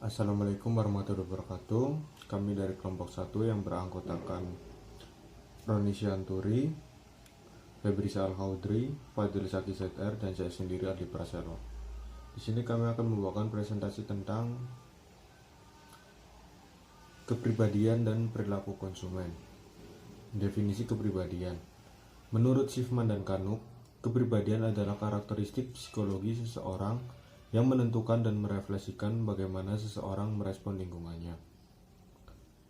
Assalamualaikum warahmatullahi wabarakatuh. Kami dari kelompok 1 yang beranggotakan Roni Sianturi, Febrisa Al-Khaudri, Fadil Zaki ZR, dan saya sendiri Adi Praselo. Di sini kami akan membawakan presentasi tentang kepribadian dan perilaku konsumen. Definisi kepribadian. Menurut Schiffman dan Kanuk, kepribadian adalah karakteristik psikologi seseorang yang menentukan dan merefleksikan bagaimana seseorang merespon lingkungannya.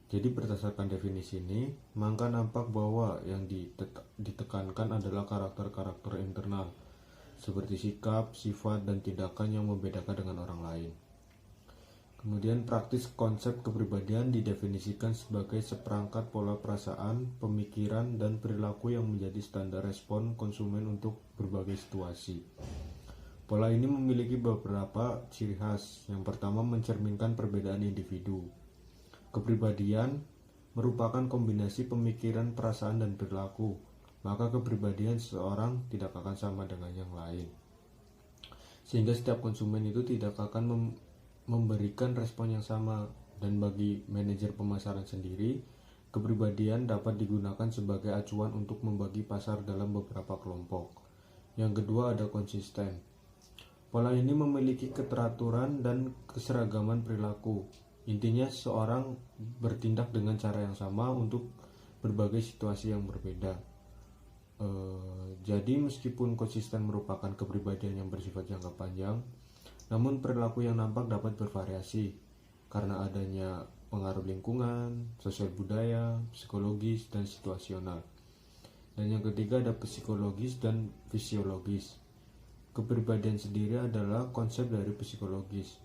Jadi berdasarkan definisi ini, maka nampak bahwa yang ditekankan adalah karakter-karakter internal, seperti sikap, sifat, dan tindakan yang membedakan dengan orang lain. Kemudian praktis konsep kepribadian didefinisikan sebagai seperangkat pola perasaan, pemikiran, dan perilaku yang menjadi standar respon konsumen untuk berbagai situasi. Pola ini memiliki beberapa ciri khas. Yang pertama, mencerminkan perbedaan individu. Kepribadian merupakan kombinasi pemikiran, perasaan, dan perilaku. Maka kepribadian seseorang tidak akan sama dengan yang lain. Sehingga setiap konsumen itu tidak akan memberikan respon yang sama. Dan bagi manajer pemasaran sendiri, kepribadian dapat digunakan sebagai acuan untuk membagi pasar dalam beberapa kelompok. Yang kedua ada konsisten. Pola ini memiliki keteraturan dan keseragaman perilaku. Intinya seseorang bertindak dengan cara yang sama untuk berbagai situasi yang berbeda. Jadi meskipun konsisten merupakan kepribadian yang bersifat jangka panjang, namun perilaku yang nampak dapat bervariasi karena adanya pengaruh lingkungan, sosial budaya, psikologis, dan situasional. Dan yang ketiga ada psikologis dan fisiologis. Kepribadian sendiri adalah konsep dari psikologis.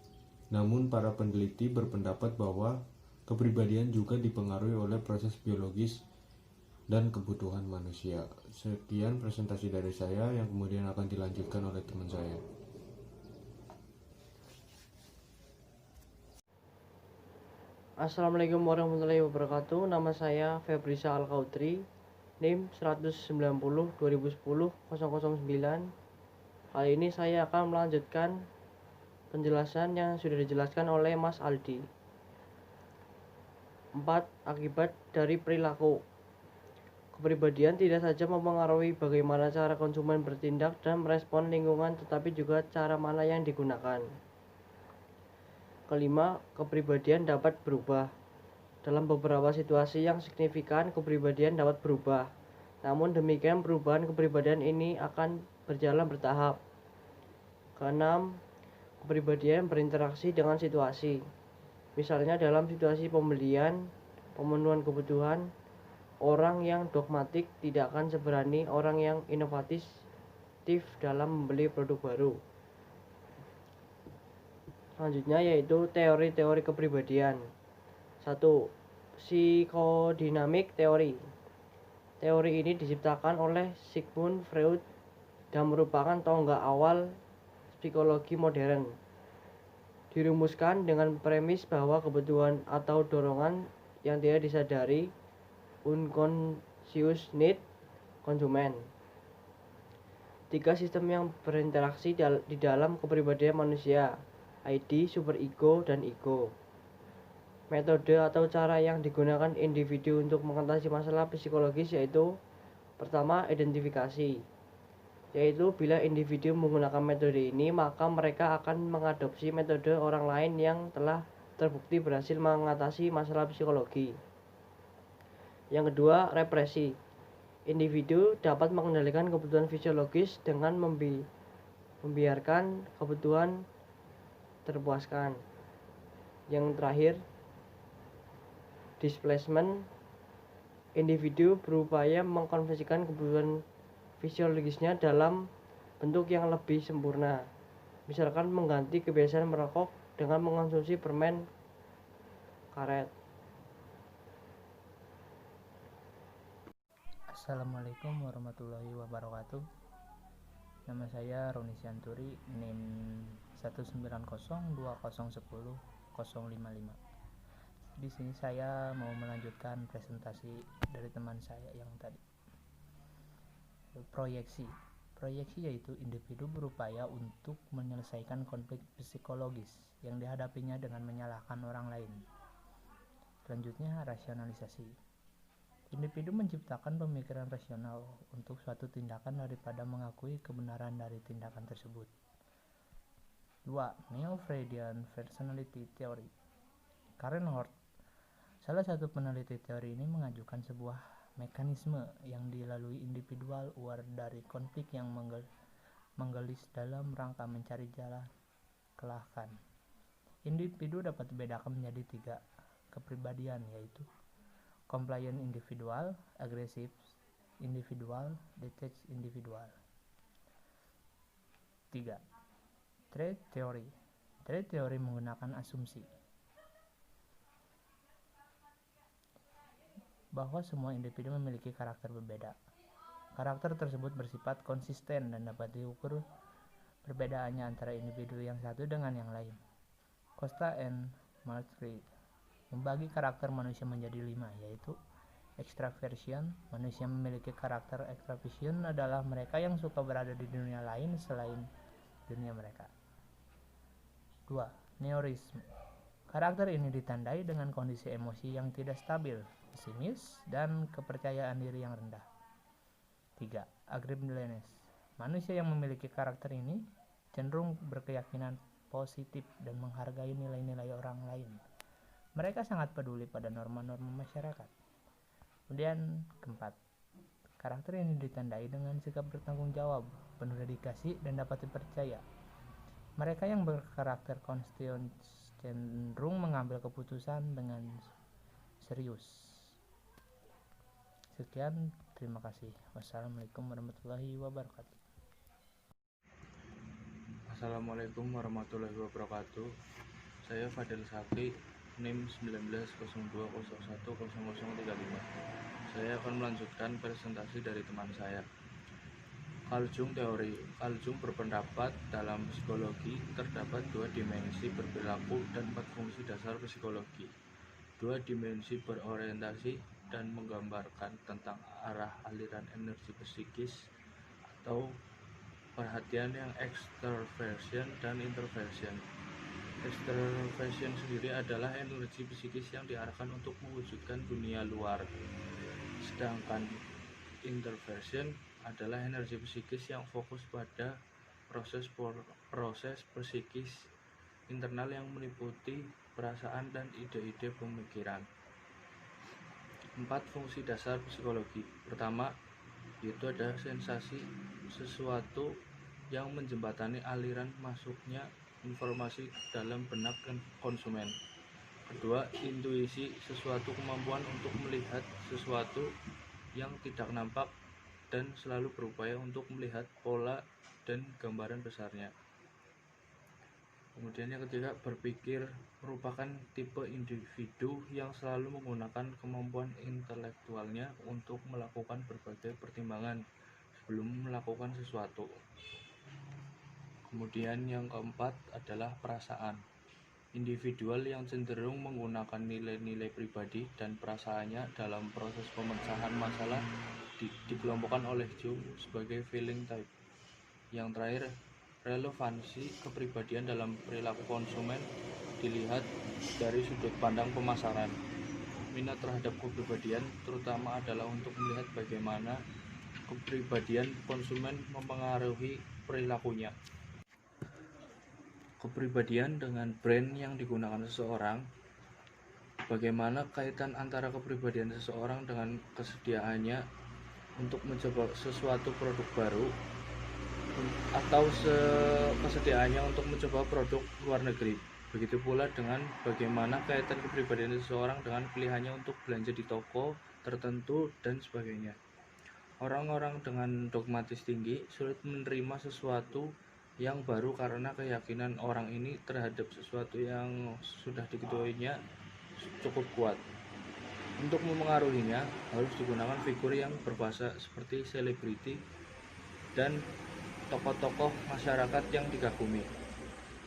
Namun para peneliti berpendapat bahwa kepribadian juga dipengaruhi oleh proses biologis dan kebutuhan manusia. Sekian presentasi dari saya yang kemudian akan dilanjutkan oleh teman saya. Assalamualaikum warahmatullahi wabarakatuh. Nama saya Febrisa Al-Khaudri, NIM 190 2010 009. Kali ini saya akan melanjutkan penjelasan yang sudah dijelaskan oleh Mas Aldi. 4. Akibat dari perilaku. Kepribadian tidak saja mempengaruhi bagaimana cara konsumen bertindak dan merespon lingkungan, tetapi juga cara mana yang digunakan. Kelima, kepribadian dapat berubah. Dalam beberapa situasi yang signifikan, kepribadian dapat berubah. Namun demikian, perubahan kepribadian ini akan berjalan bertahap. Keenam, kepribadian berinteraksi dengan situasi. Misalnya dalam situasi pembelian, pemenuhan kebutuhan, orang yang dogmatik tidak akan seberani orang yang inovatif dalam membeli produk baru. Selanjutnya yaitu teori-teori kepribadian. 1. Psikodinamik teori. Teori ini diciptakan oleh Sigmund Freud dan merupakan tonggak awal psikologi modern. Dirumuskan dengan premis bahwa kebutuhan atau dorongan yang tidak disadari, unconscious need, konsumen. 3. Sistem yang berinteraksi di dalam kepribadian manusia, ID, superego, dan ego. Metode atau cara yang digunakan individu untuk mengatasi masalah psikologis yaitu: pertama, identifikasi, yaitu bila individu menggunakan metode ini, maka mereka akan mengadopsi metode orang lain yang telah terbukti berhasil mengatasi masalah psikologi. Yang kedua, represi. Individu dapat mengendalikan kebutuhan fisiologis dengan membiarkan kebutuhan terpuaskan. Yang terakhir, displacement. Individu berupaya mengkonversikan kebutuhan fisiologisnya dalam bentuk yang lebih sempurna, misalkan mengganti kebiasaan merokok dengan mengonsumsi permen karet. Assalamualaikum warahmatullahi wabarakatuh. Nama saya Roni Sianturi, NIM 19020100055. Di sini saya mau melanjutkan presentasi dari teman saya yang tadi. Proyeksi. Proyeksi yaitu individu berupaya untuk menyelesaikan konflik psikologis yang dihadapinya dengan menyalahkan orang lain. Selanjutnya, rasionalisasi. Individu menciptakan pemikiran rasional untuk suatu tindakan daripada mengakui kebenaran dari tindakan tersebut. 2. Neo-Freudian Personality Theory. Karen Hort, salah satu peneliti teori ini, mengajukan sebuah mekanisme yang dilalui individual aware dari konflik yang menggelis dalam rangka mencari jalan kelahkan. Individu dapat dibedakan menjadi 3 kepribadian, yaitu compliant individual, aggressive individual, detached individual. 3. Trait theory. Trait theory menggunakan asumsi bahwa semua individu memiliki karakter berbeda. Karakter tersebut bersifat konsisten dan dapat diukur perbedaannya antara individu yang satu dengan yang lain. Costa and Martri membagi karakter manusia menjadi 5, yaitu extraversion. Manusia memiliki karakter extraversion adalah mereka yang suka berada di dunia lain selain dunia mereka. 2. Neuroticism. Karakter ini ditandai dengan kondisi emosi yang tidak stabil, pesimis, dan kepercayaan diri yang rendah. 3. Agreeableness. Manusia yang memiliki karakter ini cenderung berkeyakinan positif dan menghargai nilai-nilai orang lain. Mereka sangat peduli pada norma-norma masyarakat. Kemudian keempat, karakter ini ditandai dengan sikap bertanggung jawab, penuh dedikasi, dan dapat dipercaya. Mereka yang berkarakter konsisten cenderung mengambil keputusan dengan serius. Sekian, terima kasih. Wassalamualaikum warahmatullahi wabarakatuh. Assalamualaikum warahmatullahi wabarakatuh. Saya Fadil Sakti, NIM 1902010035. Saya akan melanjutkan presentasi dari teman saya. Carl Jung teori. Carl Jung berpendapat dalam psikologi terdapat 2 dimensi berperilaku dan 4 fungsi dasar psikologi. 2 dimensi berorientasi dan menggambarkan tentang arah aliran energi psikis atau perhatian yang extraversion dan introversion. Extraversion sendiri adalah energi psikis yang diarahkan untuk mewujudkan dunia luar, sedangkan introversion adalah energi psikis yang fokus pada proses psikis internal yang meliputi perasaan dan ide-ide pemikiran. 4 fungsi dasar psikologi. Pertama, yaitu ada sensasi sesuatu yang menjembatani aliran masuknya informasi dalam benak konsumen. Kedua, intuisi, sesuatu kemampuan untuk melihat sesuatu yang tidak nampak dan selalu berupaya untuk melihat pola dan gambaran besarnya. Kemudian yang ketiga, berpikir, merupakan tipe individu yang selalu menggunakan kemampuan intelektualnya untuk melakukan berbagai pertimbangan sebelum melakukan sesuatu. Kemudian yang keempat adalah perasaan. Individual yang cenderung menggunakan nilai-nilai pribadi dan perasaannya dalam proses pemecahan masalah dikelompokkan oleh Jung sebagai feeling type. Yang terakhir, relevansi kepribadian dalam perilaku konsumen dilihat dari sudut pandang pemasaran. Minat terhadap kepribadian terutama adalah untuk melihat bagaimana kepribadian konsumen mempengaruhi perilakunya. Kepribadian dengan brand yang digunakan seseorang. Bagaimana kaitan antara kepribadian seseorang dengan kesediaannya untuk mencoba sesuatu produk baru atau kesediaannya untuk mencoba produk luar negeri. Begitu pula dengan bagaimana kaitan kepribadian seseorang dengan pilihannya untuk belanja di toko tertentu dan sebagainya. Orang-orang dengan dogmatis tinggi sulit menerima sesuatu yang baru karena keyakinan orang ini terhadap sesuatu yang sudah diketahuinya cukup kuat. Untuk memengaruhinya harus digunakan figur yang berbahasa seperti selebriti dan tokoh-tokoh masyarakat yang dikagumi.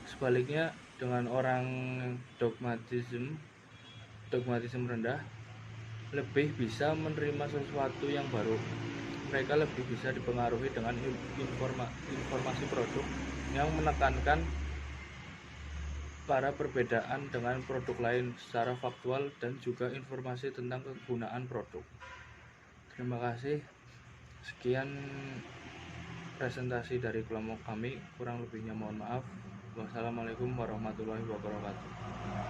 Sebaliknya dengan orang dogmatisme rendah lebih bisa menerima sesuatu yang baru. mereka lebih bisa dipengaruhi dengan informasi produk yang menekankan para perbedaan dengan produk lain secara faktual dan juga informasi tentang kegunaan produk. Terima kasih. Sekian presentasi dari kelompok kami, kurang lebihnya mohon maaf. Wassalamualaikum warahmatullahi wabarakatuh.